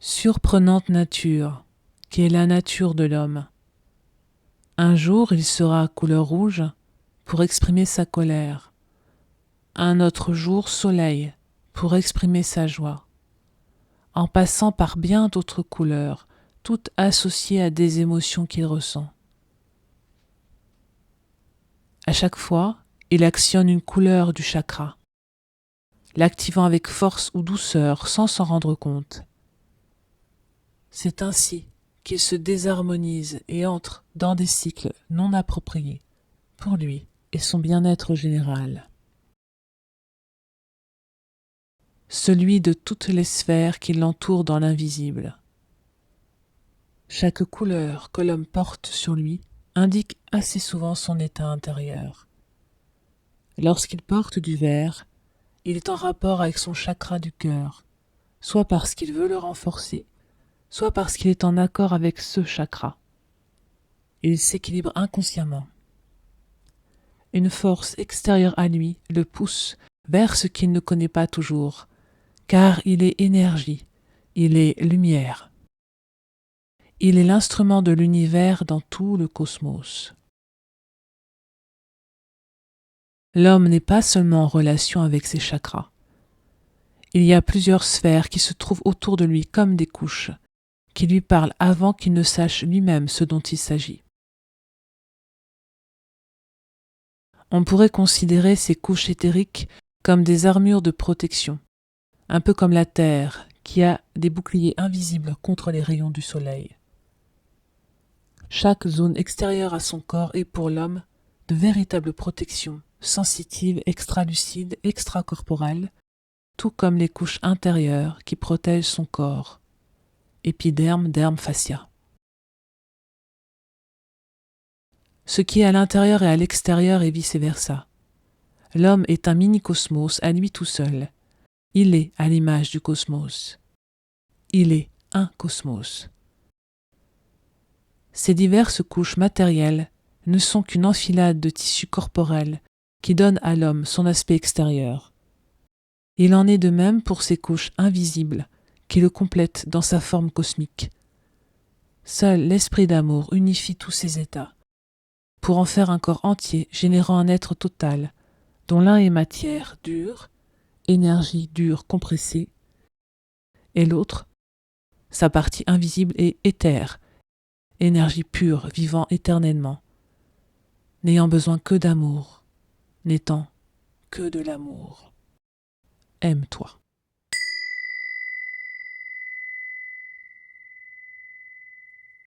Surprenante nature, qui est la nature de l'homme. Un jour il sera couleur rouge pour exprimer sa colère. Un autre jour soleil pour exprimer sa joie. En passant par bien d'autres couleurs, toutes associées à des émotions qu'il ressent. À chaque fois, il actionne une couleur du chakra, l'activant avec force ou douceur sans s'en rendre compte. C'est ainsi qu'il se désharmonise et entre dans des cycles non appropriés pour lui et son bien-être général. Celui de toutes les sphères qui l'entourent dans l'invisible. Chaque couleur que l'homme porte sur lui indique assez souvent son état intérieur. Lorsqu'il porte du vert, il est en rapport avec son chakra du cœur, soit parce qu'il veut le renforcer, soit parce qu'il est en accord avec ce chakra. Il s'équilibre inconsciemment. Une force extérieure à lui le pousse vers ce qu'il ne connaît pas toujours, car il est énergie, il est lumière. Il est l'instrument de l'univers dans tout le cosmos. L'homme n'est pas seulement en relation avec ses chakras. Il y a plusieurs sphères qui se trouvent autour de lui comme des couches, qui lui parlent avant qu'il ne sache lui-même ce dont il s'agit. On pourrait considérer ces couches éthériques comme des armures de protection, un peu comme la Terre, qui a des boucliers invisibles contre les rayons du soleil. Chaque zone extérieure à son corps est pour l'homme de véritables protections, sensitives, extralucides, extracorporelles, tout comme les couches intérieures qui protègent son corps, épiderme, derme, fascia. Ce qui est à l'intérieur et à l'extérieur et vice-versa. L'homme est un mini-cosmos à lui tout seul. Il est à l'image du cosmos. Il est un cosmos. Ces diverses couches matérielles ne sont qu'une enfilade de tissus corporels qui donnent à l'homme son aspect extérieur. Il en est de même pour ces couches invisibles qui le complètent dans sa forme cosmique. Seul l'esprit d'amour unifie tous ces états, pour en faire un corps entier générant un être total, dont l'un est matière dure, énergie dure compressée, et l'autre, sa partie invisible est éther, énergie pure vivant éternellement, n'ayant besoin que d'amour, n'étant que de l'amour. Aime-toi.